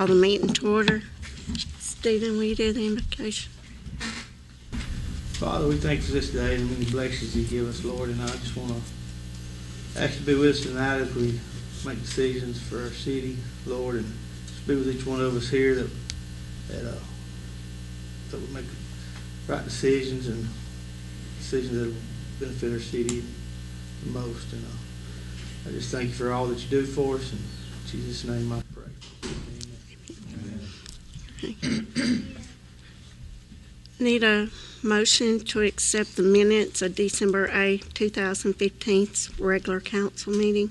call the meeting to order. Stephen, will you do the invocation? Father, we thank you for this day and the many blessings you give us, Lord, and I just want to ask you to be with us tonight as we make decisions for our city, Lord, and just be with each one of us here that we make right decisions and decisions that will benefit our city the most. And I just thank you for all that you do for us. In Jesus' name I pray. Amen. Need a motion to accept the minutes of December 8, 2015's regular council meeting.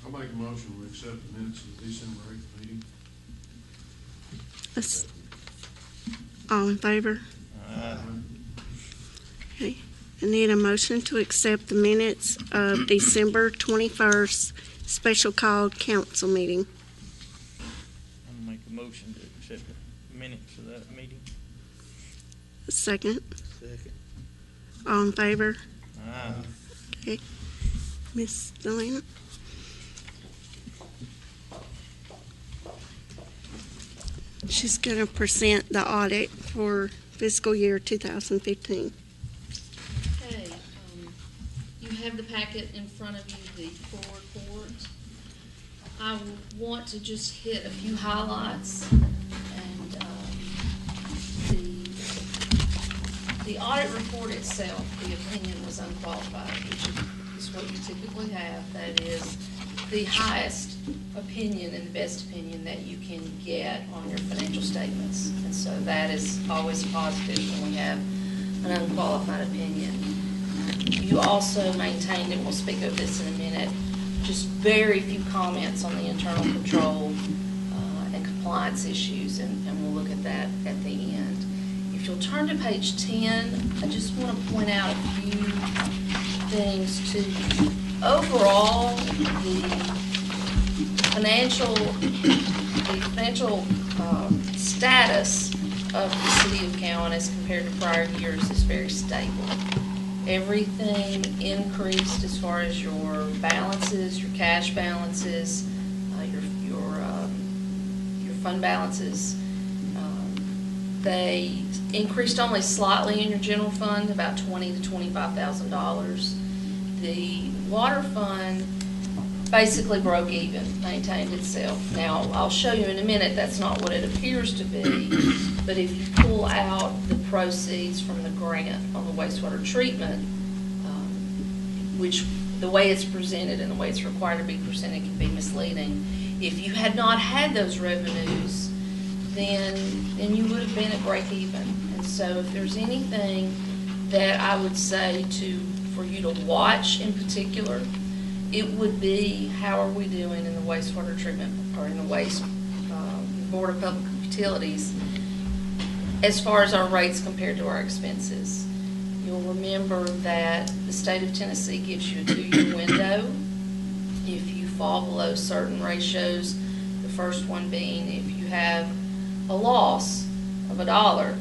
I'll make a motion to accept the minutes of the December 8th meeting. All in favor? Okay. I need a motion to accept the minutes of December 21st special called council meeting. I'll make a motion to accept the minutes of that meeting. Second. Second. All in favor? Aye. Okay. Miss Delana? She's going to present the audit for fiscal year 2015. Okay, you have the packet in front of you, the full report. I want to just hit a few highlights, and the audit report itself, the opinion was unqualified, which is what you typically have. That is the highest opinion and the best opinion that you can get on your financial statements. And so that is always positive when we have an unqualified opinion. You also maintained, and we'll speak of this in a minute, just very few comments on the internal control and compliance issues, and we'll look at that at the end. If you'll turn to page 10, I just want to point out a few things to you. Overall, the financial status of the city of Cowan as compared to prior years is very stable. Everything increased as far as your balances, your cash balances, your fund balances. They increased only slightly in your general fund, about $20,000 to $25,000. The water fund basically broke even, maintained itself. Now, I'll show you in a minute that's not what it appears to be, but if you pull out the proceeds from the grant on the wastewater treatment, which the way it's presented and the way it's required to be presented can be misleading. If you had not had those revenues, then you would have been at break even. And so if there's anything that I would say for you to watch in particular, it would be how are we doing in the wastewater treatment or in the waste Board of Public Utilities as far as our rates compared to our expenses. You'll remember that the state of Tennessee gives you a 2-year window. If you fall below certain ratios, the first one being if you have a loss of $1,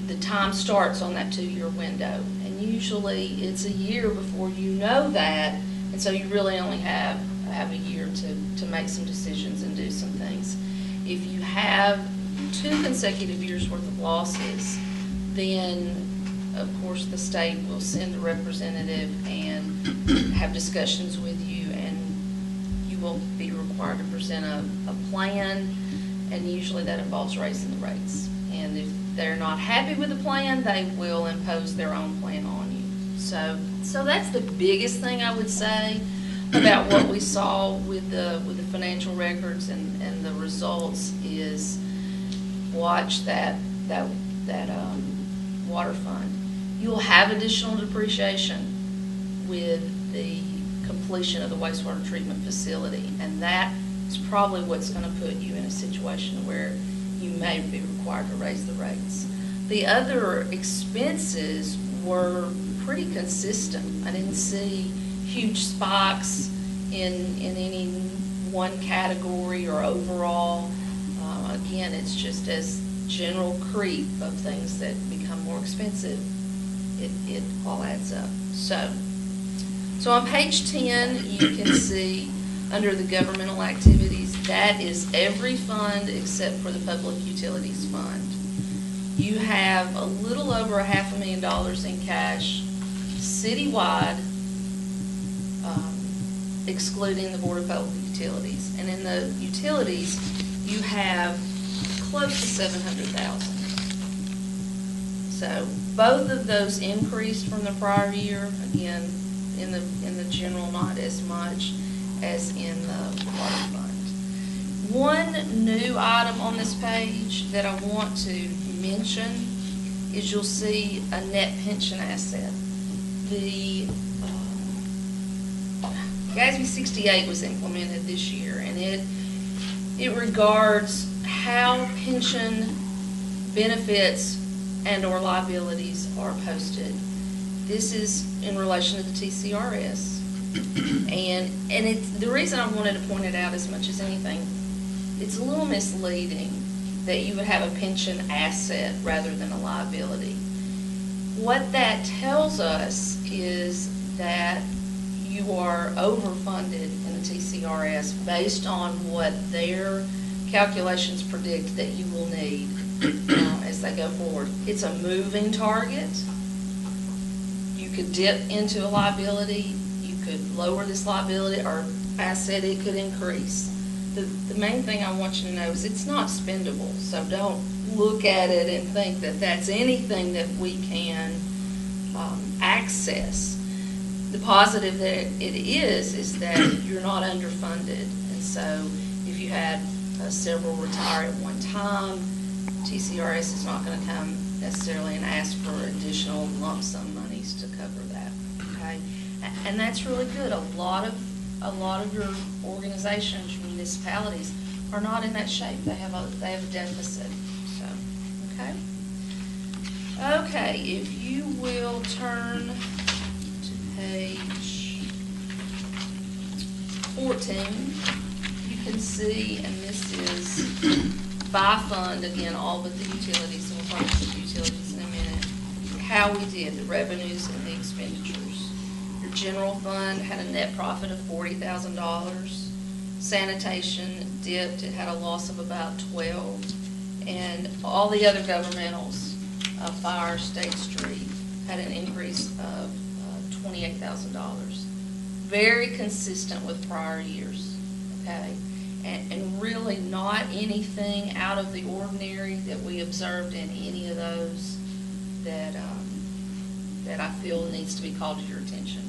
the time starts on that 2-year window. And usually it's a year before you know that, and so you really only have a year to make some decisions and do some things. If you have 2 consecutive years worth of losses, then of course the state will send a representative and have discussions with you, and you will be required to present a plan, and usually that involves raising the rates. And if they're not happy with the plan, they will impose their own plan on you. So that's the biggest thing I would say about what we saw with the financial records and the results is watch that water fund. You'll have additional depreciation with the completion of the wastewater treatment facility, and that is probably what's going to put you in a situation where you may be required to raise the rates. The other expenses were pretty consistent. I didn't see huge spikes in any one category or overall. Again, it's just as general creep of things that become more expensive, it all adds up. So on page 10, you can see under the governmental activities, that is every fund except for the Public Utilities Fund. You have a little over $500,000 in cash citywide, excluding the Board of Public Utilities. And in the utilities, you have close to $700,000. So both of those increased from the prior year. Again, in the general, not as much as in the water fund. One new item on this page that I want to mention is you'll see a net pension asset. The GASB 68 was implemented this year, and it regards how pension benefits and or liabilities are posted. This is in relation to the TCRS. And it's, the reason I wanted to point it out as much as anything, it's a little misleading that you would have a pension asset rather than a liability. What that tells us is that you are overfunded in the TCRS based on what their calculations predict that you will need as they go forward. It's a moving target. You could dip into a liability, you could lower this liability or asset, it could increase. The main thing I want you to know is it's not spendable, so don't look at it and think that that's anything that we can access. The positive that it is that you're not underfunded, and so if you had several retire at one time, TCRS is not going to come necessarily and ask for additional lump sum monies to cover that. Okay, and that's really good. A lot of your organizations, your municipalities, are not in that shape. They have a deficit. So, okay, if you will turn to page 14, you can see, and this is by fund, again, all but the utilities, and we'll talk about the utilities in a minute, how we did the revenues and the expenditures. Your general fund had a net profit of $40,000. Sanitation dipped, it had a loss of about 12, and all the other governmentals, fire, State Street, had an increase of $28,000. Very consistent with prior years, okay? And really not anything out of the ordinary that we observed in any of those that I feel needs to be called to your attention.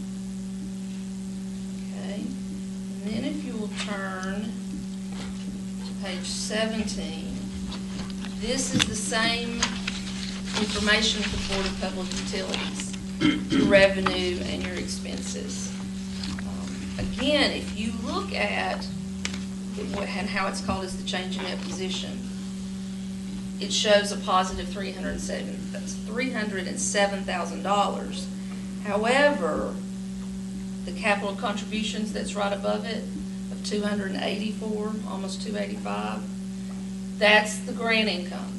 Okay, and then if you will turn to page 17, this is the same information for the Board of Public Utilities, your revenue and your expenses. Again, if you look at and how it's called as the change in net position, it shows a positive $307,000. However, the capital contributions that's right above it of 284, almost 285, that's the grant income.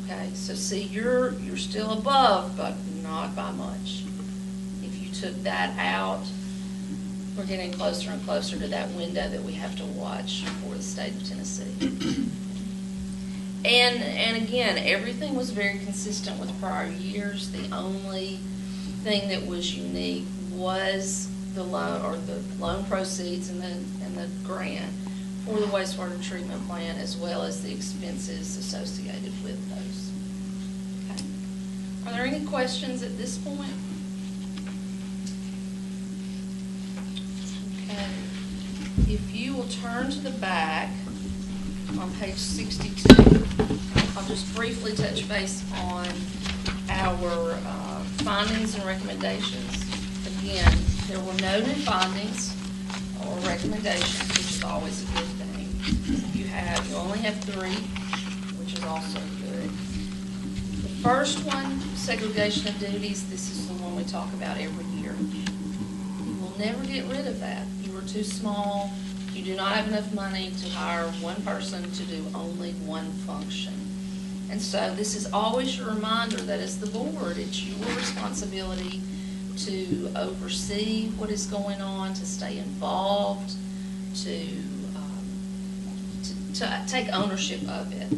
Okay, so see, you're still above, but not by much. If you took that out, we're getting closer and closer to that window that we have to watch for the state of Tennessee. And again, everything was very consistent with prior years. The only thing that was unique was the loan proceeds and the grant for the wastewater treatment plant, as well as the expenses associated with those. Okay. Are there any questions at this point? If you will turn to the back on page 62, I'll just briefly touch base on our findings and recommendations. Again, there were no new findings or recommendations, which is always a good thing. You only have 3, which is also good. The first one, segregation of duties, this is the one we talk about every year. You will never get rid of that. Too small, you do not have enough money to hire one person to do only one function. And so this is always your reminder that as the board, it's your responsibility to oversee what is going on, to stay involved, to take ownership of it.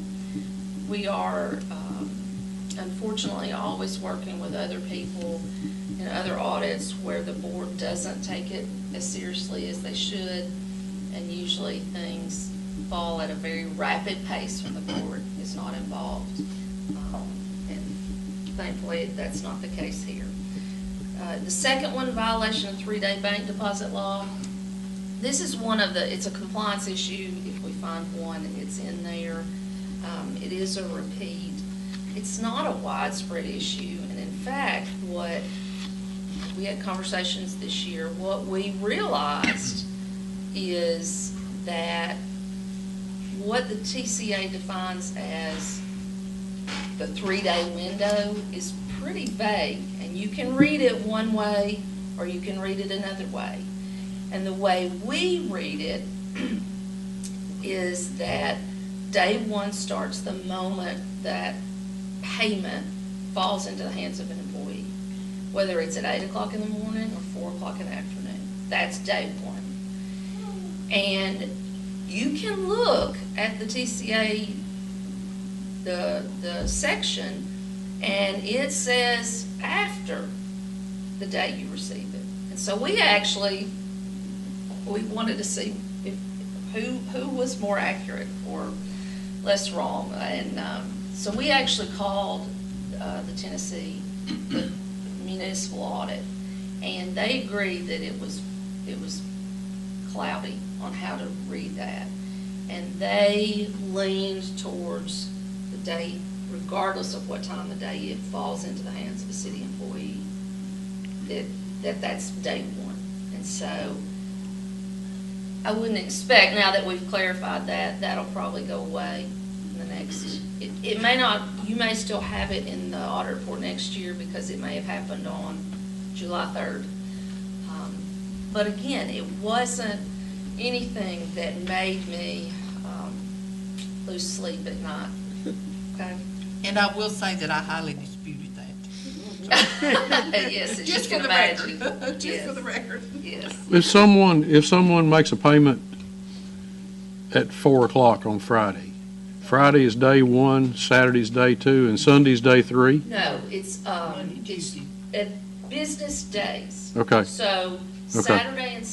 We are unfortunately always working with other people in other audits where the board doesn't take it as seriously as they should, and usually things fall at a very rapid pace when the board is not involved. And thankfully, that's not the case here. The second one, violation of 3-day bank deposit law. This is one of the, it's a compliance issue. If we find one, it's in there. It is a repeat. It's not a widespread issue, and in fact, we had conversations this year, what we realized is that what the TCA defines as the 3-day window is pretty vague, and you can read it one way or you can read it another way. And the way we read it is that day one starts the moment that payment falls into the hands of an employee, whether it's at 8 o'clock in the morning or 4 o'clock in the afternoon. That's day one. And you can look at the TCA, the section, and it says after the day you receive it. And so we wanted to see who was more accurate or less wrong. And so we actually called the Tennessee municipal audit, and they agreed that it was cloudy on how to read that. And they leaned towards the day, regardless of what time of the day it falls into the hands of a city employee, that's day one. And so I wouldn't expect, now that we've clarified that, that'll probably go away in the next, it may not, you may still have it in the audit report next year because it may have happened on July 3rd. But again, it wasn't anything that made me lose sleep at night. Okay? And I will say that I highly disputed that. Yes, as Just you for can the imagine. record. Just Yes. for the record. Yes. If someone makes a payment at 4 o'clock on Friday, Friday is day one, Saturday's day two, and Sunday's day three? No, it's at business days. Okay. So Okay. Saturday and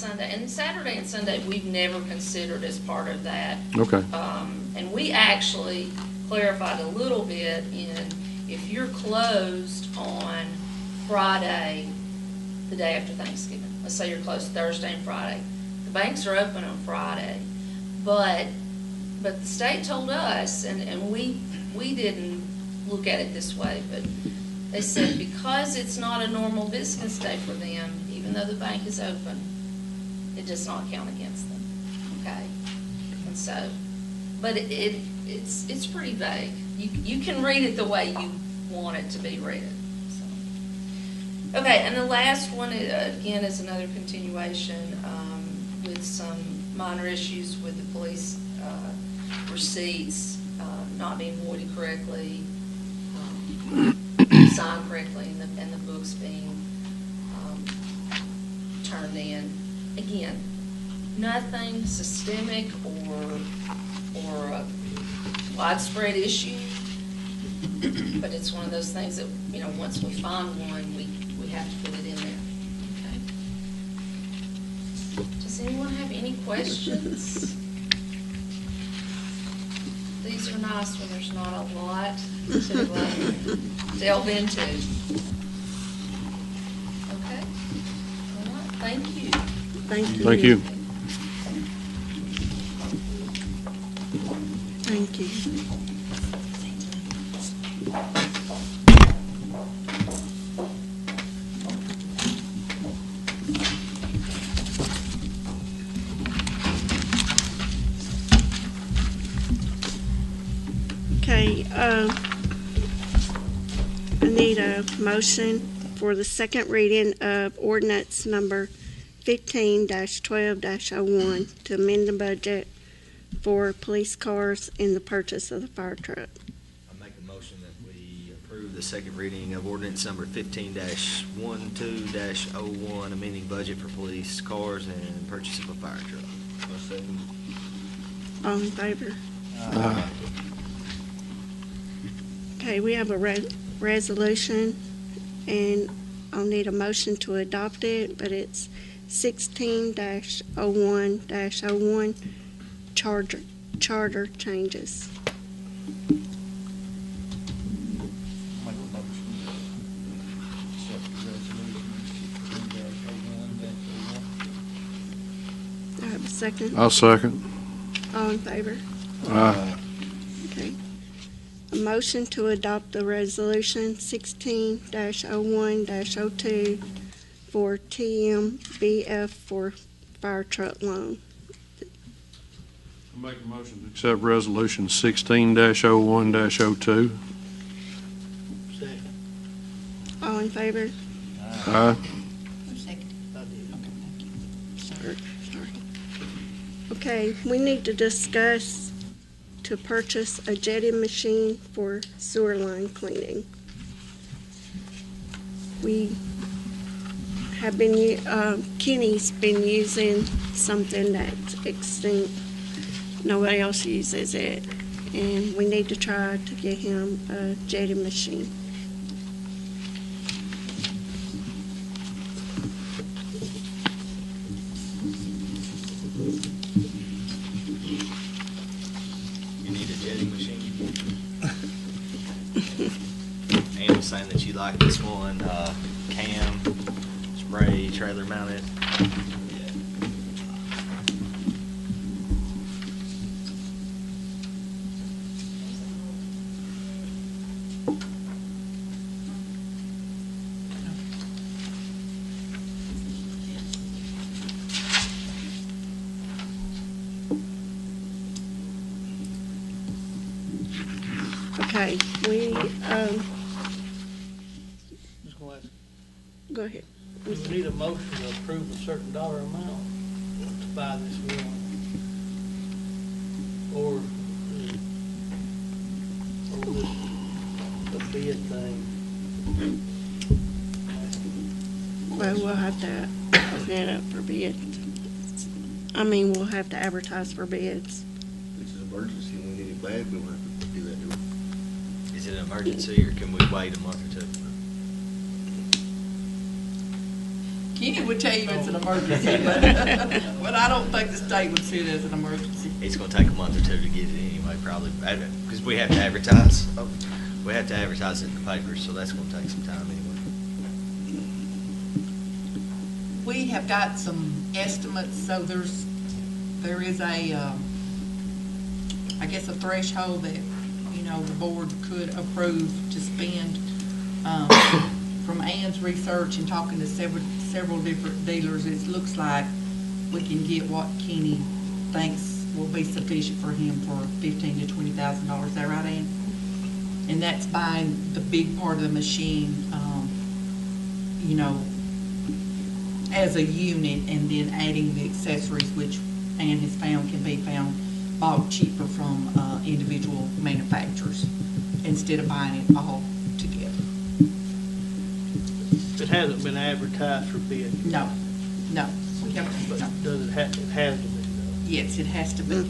Sunday we've never considered as part of that. Okay. And we actually clarified a little bit in, if you're closed on Friday, the day after Thanksgiving, let's say you're closed Thursday and Friday, the banks are open on Friday, but the state told us, and we didn't look at it this way, but they said because it's not a normal business day for them, even though the bank is open, it does not count against them, okay? And so, but it's pretty vague. You can read it the way you want it to be read. So. Okay, and the last one, again, is another continuation with some minor issues with the police receipts not being voided correctly, signed correctly, and the books being turned in. Again, nothing systemic or a widespread issue, but it's one of those things that, you know, once we find one, we have to put it in there. Okay. Does anyone have any questions? These are nice when there's not a lot to delve into. Okay. All right. Thank you. Thank you. Thank you. Thank you. Okay, I need a motion for the second reading of ordinance number 15-12-01 to amend the budget for police cars and the purchase of the fire truck. I make a motion that we approve the second reading of ordinance number 15-12-01, amending budget for police cars and purchase of a fire truck. second. All in favor? Aye. Okay, we have a resolution, and I'll need a motion to adopt it, but it's 16-01-01, charter changes. Make a motion to accept the resolution 16-01-01. Do I have a second? I'll second. All in favor? Aye. Okay. A motion to adopt the resolution 16-01-02 for TMBF for fire truck loan. I'll make a motion to accept resolution 16-01-02. Second. All in favor? Aye. Who seconded? I did. Okay, thank you. Sorry. Okay, we need to discuss to purchase a jetting machine for sewer line cleaning. We have been, Kenny's been using something that's extinct. Nobody else uses it, and we need to try to get him a jetting machine. You need a jetting machine. Ann was saying that you like this one, cam, spray, trailer mounted. Okay, we, Just gonna ask, go ahead. do we need a motion to approve a certain dollar amount to buy this one? Or this, the bid thing? Well, we'll have to open it up for bids. I mean, we'll have to advertise for bids. It's an emergency, we need it bad, we won't have to do that, do we? Is it an emergency or can we wait a month or two? Kenny would tell you it's an emergency, but I don't think the state would see it as an emergency. It's gonna take a month or two to get it anyway, probably, because we have to advertise. We have to advertise it in the papers, so that's gonna take some time anyway. We have got some estimates, so there is a, I guess a threshold that, the board could approve to spend. From Ann's research and talking to several different dealers, it looks like we can get what Kenny thinks will be sufficient for him for $15,000 to $20,000. Is that right, Ann? And that's buying the big part of the machine, as a unit, and then adding the accessories, which Ann has found can be bought cheaper from individual manufacturers instead of buying it all together. It hasn't been advertised for bid. No. We haven't, But no. does it have, it has to be though? Yes, it has to be.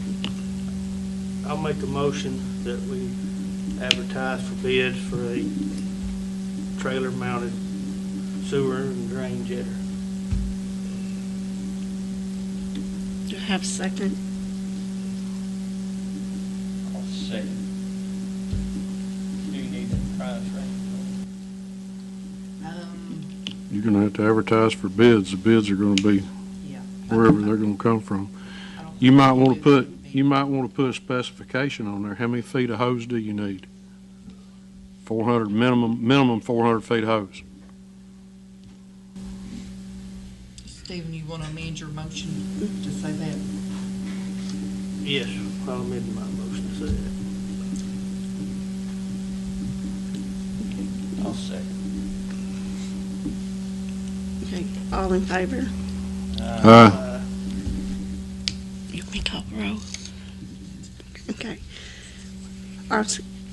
I'll make a motion that we advertise for bids for a trailer mounted sewer and drain jetter. Do I have a second? I'll second. Do you need a price range? You're gonna have to advertise for bids. The bids are gonna be Yeah. wherever they're gonna come from. I don't You might think wanna it put, would be- you might wanna put a specification on there. How many feet of hose do you need? 400, minimum 400 feet hose. Stephen, you want to amend your motion to say that? Yes, I'll amend my motion to say that. I'll second. Okay, all in favor? Aye. You can call the roll. Okay.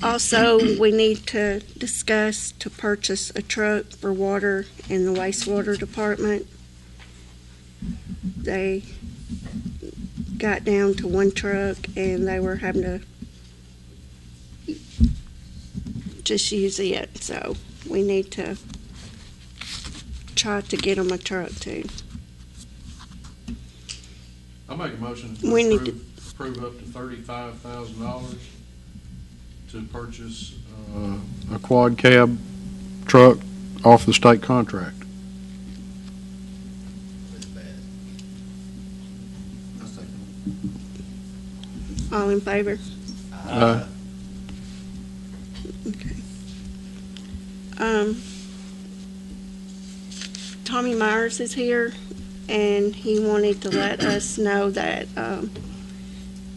Also, we need to discuss to purchase a truck for water in the wastewater department. got down to one truck and they were having to just use it, so we need to try to get them a truck too. I make a motion We to need approve up to $35,000 to purchase a quad cab truck off the state contract. That's bad. I'll second All in favor? Aye. Okay. Tommy Myers is here, and he wanted to let us know that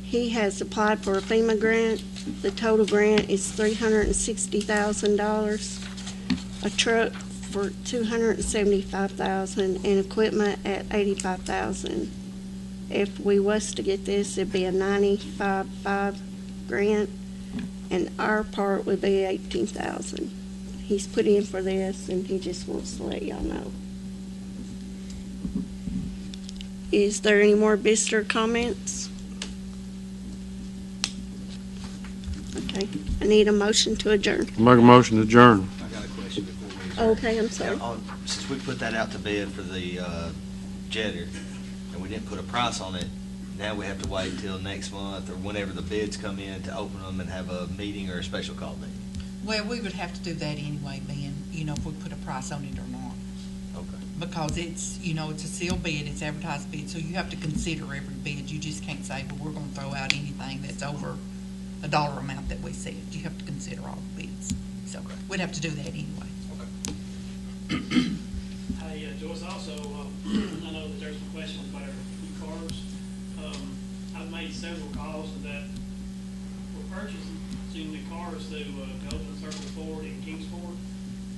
he has applied for a FEMA grant. The total grant is $360,000, a truck for $275,000, and equipment at $85,000. If we was to get this, it'd be a 95.5 grant, and our part would be $18,000. He's put in for this, and he just wants to let y'all know. Is there any more visitor comments? Okay, I need a motion to adjourn. I make a motion to adjourn. I got a question before we adjourn. Okay, I'm sorry. Since we put that out to bid for the jetter, and we didn't put a price on it, now we have to wait till next month or whenever the bids come in to open them and have a meeting or a special call meeting. Well, we would have to do that anyway, Ben, if we put a price on it or not. Okay. Because it's, it's a sealed bid, it's advertised bid, so you have to consider every bid. You just can't say, well, we're gonna throw out anything that's over a dollar amount that we said. You have to consider all the bids. So Okay. we'd have to do that anyway. Hey, Joyce, also, I know that there's some questions about our new cars. I've made several calls that we're purchasing new cars through Golden Circle Ford in Kingsport.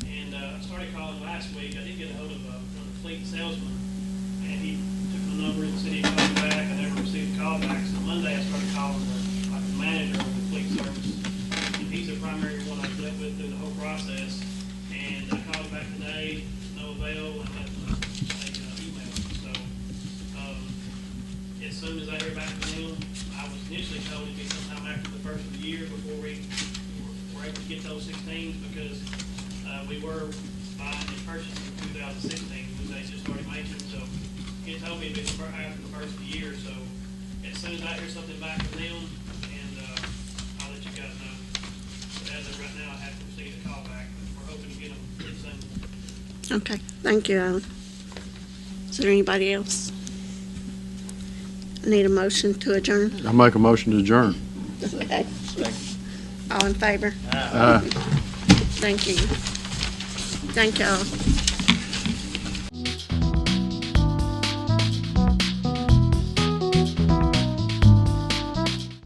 And I started calling last week. I did get a hold of one of the fleet salesmen, and he took my number and said he'd call me back. I never received a call back. So Monday I started calling the manager of the fleet service. And he's the primary one I've dealt with through the whole process. And I called back today, no avail, and left him an email. So as soon as I hear back from him, I was initially told it'd be sometime after the first of the year before we were able to get those 16s, because we were buying and purchasing in 2016 when they just started making. So he told me it'd be after the first of the year. So as soon as I hear something back from them, and I'll let you guys know. But as of right now, I haven't received a call back. But we're hoping to get them pretty soon. Okay, thank you, Alan. Is there anybody else? I need a motion to adjourn. I make a motion to adjourn. Okay. All in favor? Aye. Thank you. Thank y'all.